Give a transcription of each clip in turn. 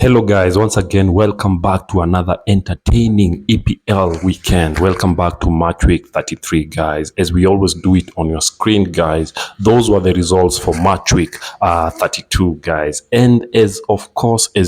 Hello guys, once again, welcome back to another entertaining EPL weekend. Welcome back to match week 33, guys. As we always do it on your screen, guys, those were the results for match week 32, guys. And as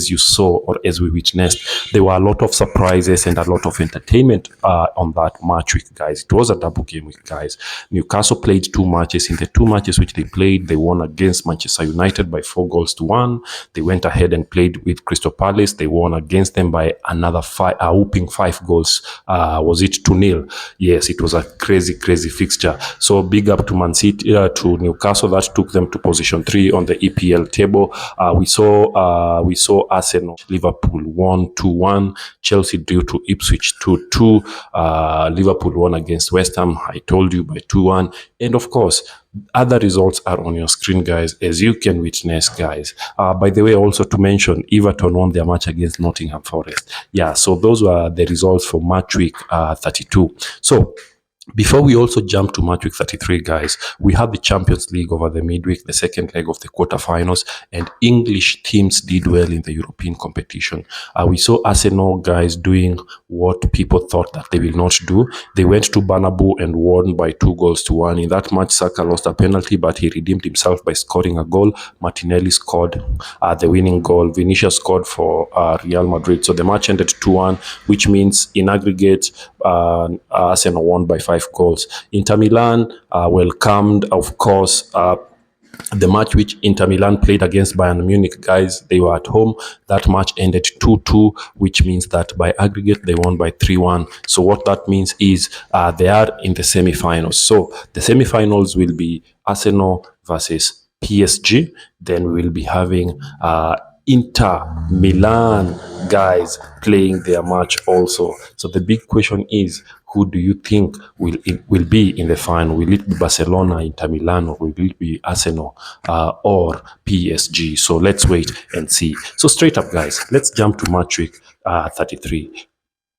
you saw or as we witnessed, there were a lot of surprises and a lot of entertainment on that match week, guys. It was a double game week, guys. Newcastle played two matches. In the two matches which they played, they won against Manchester United by 4-1. They went ahead and played with Crystal Palace. They won against them by another a whooping 5 goals. Was it 2-0? Yes, it was a crazy fixture. So big up to Man City, to Newcastle, that took them to position 3 on the EPL table. We saw Arsenal, Liverpool won 2-1. Chelsea drew to Ipswich 2-2. Liverpool won against West Ham, I told you, by 2-1. And of course, other results are on your screen, guys, as you can witness, guys. By the way, also to mention, Everton won their match against Nottingham Forest. Yeah, so those were the results for match week 32. So before we also jump to match week 33, guys, we had the Champions League over the midweek, the second leg of the quarterfinals, and English teams did well in the European competition. We saw Arsenal, guys, doing what people thought that they will not do. They went to Bernabeu and won by 2-1. In that match, Saka lost a penalty, but he redeemed himself by scoring a goal. Martinelli scored the winning goal. Vinicius scored for Real Madrid. So the match ended 2-1, which means in aggregate, Arsenal won by 5 goals. Inter Milan welcomed, of course, the match which Inter Milan played against Bayern Munich, guys. They were at home. That match ended 2-2, which means that by aggregate, they won by 3-1. So what that means is they are in the semi-finals. So the semi-finals will be Arsenal versus PSG. Then we will be having Inter Milan, guys, playing their match also. So the big question is, who do you think will be in the final? Will it be Barcelona, Inter Milan, or will it be Arsenal or PSG? So let's wait and see. So straight up, guys, let's jump to match week 33.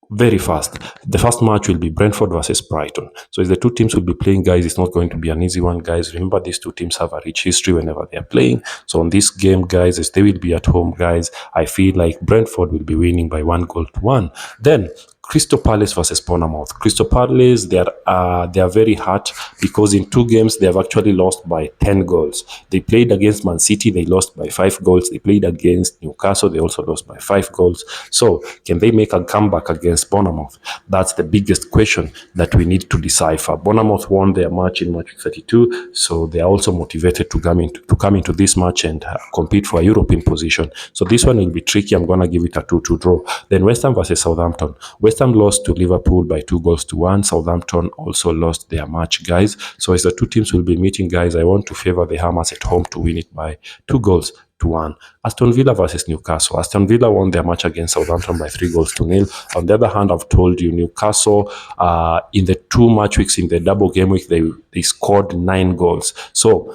Very fast. The first match will be Brentford versus Brighton. So as the two teams will be playing, guys, it's not going to be an easy one, guys. Remember, these two teams have a rich history whenever they are playing. So on this game, guys, as they will be at home, guys, I feel like Brentford will be winning by 1-1. Then Crystal Palace versus Bournemouth. Crystal Palace, they are very hurt because in 2 games they have actually lost by 10 goals. They played against Man City, they lost by 5 goals. They played against Newcastle, they also lost by 5 goals. So can they make a comeback against Bournemouth? That's the biggest question that we need to decipher. Bournemouth won their match in match 32, so they are also motivated to come into this match and compete for a European position. So this one will be tricky. I'm gonna give it a 2-2 draw. Then West Ham versus Southampton. West Ham lost to Liverpool by 2-1. Southampton also lost their match, guys. So as the two teams will be meeting, guys, I want to favor the Hammers at home to win it by 2-1. Aston Villa versus Newcastle. Aston Villa won their match against Southampton by 3-0. On the other hand, I've told you, Newcastle, in the 2 match weeks, in the double game week, they scored 9 goals. So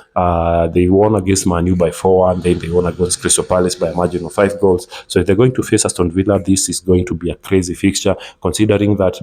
they won against Man U by 4-1. Then they won against Crystal Palace by a margin of 5 goals. So if they're going to face Aston Villa, this is going to be a crazy fixture, considering that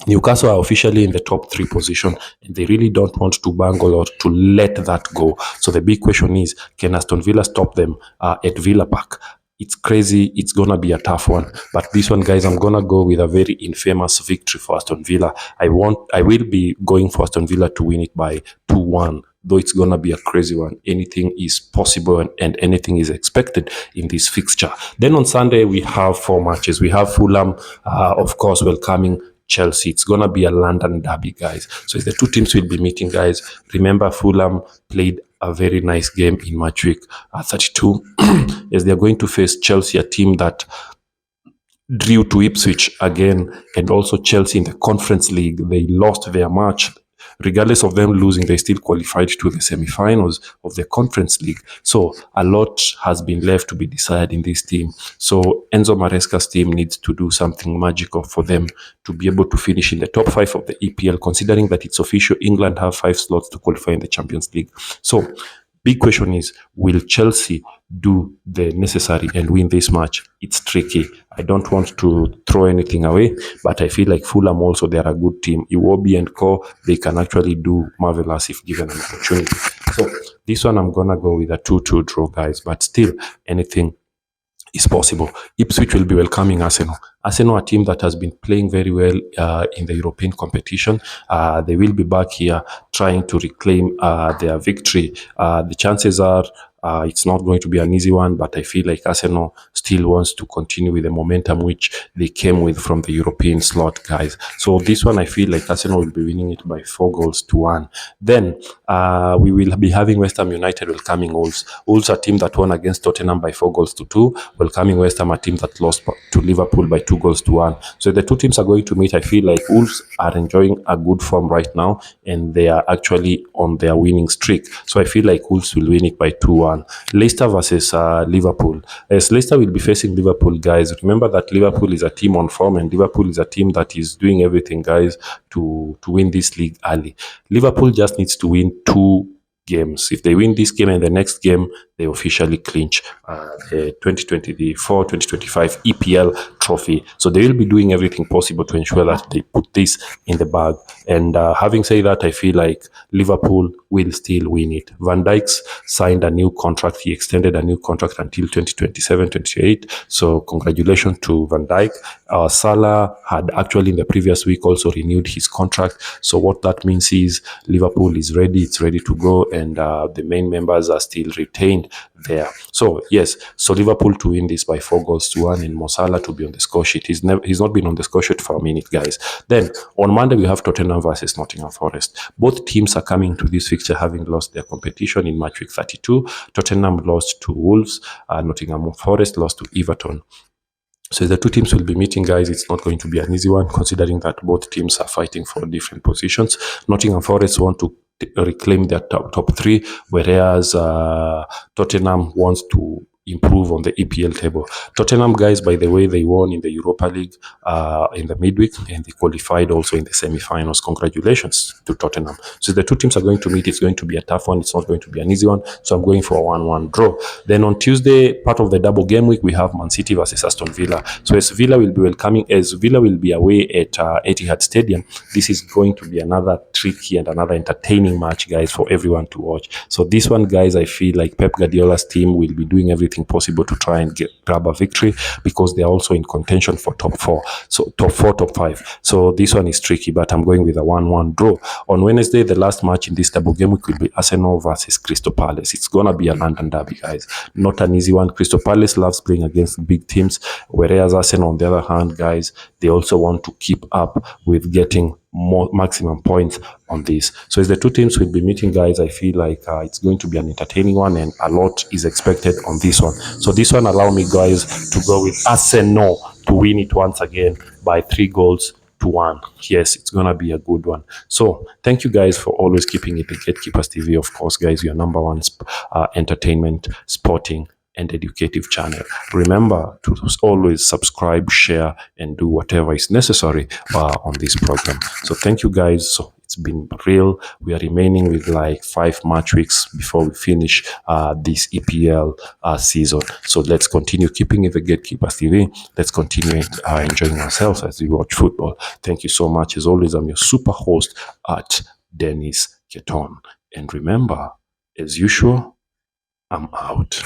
Newcastle are officially in the top 3 position, and they really don't want to bungle or to let that go. So the big question is, can Aston Villa stop them at Villa Park? It's crazy. It's going to be a tough one. But this one, guys, I'm going to go with a very infamous victory for Aston Villa. I will be going for Aston Villa to win it by 2-1. Though it's going to be a crazy one. Anything is possible and anything is expected in this fixture. Then on Sunday, we have 4 matches. We have Fulham, of course, welcoming Chelsea. It's going to be a London derby, guys. So the two teams will be meeting, guys. Remember, Fulham played a very nice game in match week 32 as they're going to face Chelsea, a team that drew to Ipswich again, and also Chelsea in the Conference League. They lost their match. Regardless of them losing, they still qualified to the semi-finals of the Conference League. So a lot has been left to be decided in this team. So Enzo Maresca's team needs to do something magical for them to be able to finish in the top 5 of the EPL, considering that it's official. England have 5 slots to qualify in the Champions League. So big question is, will Chelsea do the necessary and win this match? It's tricky. I don't want to throw anything away, but I feel like Fulham also, they are a good team. Iwobi and Co, they can actually do marvelous if given an opportunity. So this one, I'm going to go with a 2-2 draw, guys, but still anything is possible. Ipswich will be welcoming Arsenal. Arsenal, a team that has been playing very well in the European competition. They will be back here trying to reclaim their victory. The chances are it's not going to be an easy one, but I feel like Arsenal still wants to continue with the momentum which they came with from the European slot, guys. So this one, I feel like Arsenal will be winning it by 4-1. Then we will be having West Ham United welcoming Wolves. Wolves, a team that won against Tottenham by 4-2, welcoming West Ham, a team that lost to Liverpool by 2-1. So the two teams are going to meet. I feel like Wolves are enjoying a good form right now, and they are actually on their winning streak. So I feel like Wolves will win it by 2-1. Leicester versus Liverpool. As Leicester will be facing Liverpool, guys, remember that Liverpool is a team on form, and Liverpool is a team that is doing everything, guys, to win this league early. Liverpool just needs to win 2 games. If they win this game and the next game, they officially clinch the 2024-2025 EPL trophy. So they will be doing everything possible to ensure that they put this in the bag. And having said that, I feel like Liverpool will still win it. Van Dijk's signed a new contract. He extended a new contract until 2027-28. So congratulations to Van Dijk. Salah had actually in the previous week also renewed his contract. So what that means is Liverpool is ready. It's ready to go, and the main members are still retained there. So yes, so Liverpool to win this by 4-1, and Mo Salah to be on the score sheet. He's not been on the score sheet for a minute, guys. Then on Monday we have Tottenham versus Nottingham Forest. Both teams are coming to this fixture having lost their competition in match week 32. Tottenham lost to Wolves. Nottingham Forest lost to Everton. So the two teams will be meeting, guys. It's not going to be an easy one, considering that both teams are fighting for different positions. Nottingham Forest want to reclaim their top 3, whereas Tottenham wants to improve on the EPL table. Tottenham, guys, by the way, they won in the Europa League in the midweek, and they qualified also in the semi-finals. Congratulations to Tottenham. So the two teams are going to meet. It's going to be a tough one. It's not going to be an easy one. So I'm going for a 1-1 draw. Then on Tuesday, part of the double game week, we have Man City versus Aston Villa. So as Villa will be away at Etihad Stadium, this is going to be another tricky and another entertaining match, guys, for everyone to watch. So this one, guys, I feel like Pep Guardiola's team will be doing everything possible to try and grab a victory, because they're also in contention for top 4, top 5. So this one is tricky, but I'm going with a 1-1 draw. On Wednesday, the last match in this double game week will be Arsenal versus Crystal Palace. It's gonna be a London derby, guys. Not an easy one. Crystal Palace loves playing against big teams, whereas Arsenal, on the other hand, guys, they also want to keep up with getting more maximum points on this. So as the two teams will be meeting, guys, I feel like it's going to be an entertaining one, and a lot is expected on this one. So this one, allow me, guys, to go with Arsenal to win it once again by 3-1. Yes, it's gonna be a good one. So thank you, guys, for always keeping it the Gatekeepers TV. Of course, guys, your number one entertainment, sporting, and educative channel. Remember to always subscribe, share, and do whatever is necessary on this program. So thank you, guys. So it's been real. We are remaining with like 5 match weeks before we finish this EPL season. So let's continue keeping it the Gatekeepers TV. Let's continue enjoying ourselves as we watch football. Thank you so much. As always, I'm your super host at Dennis Keton. And remember, as usual, I'm out.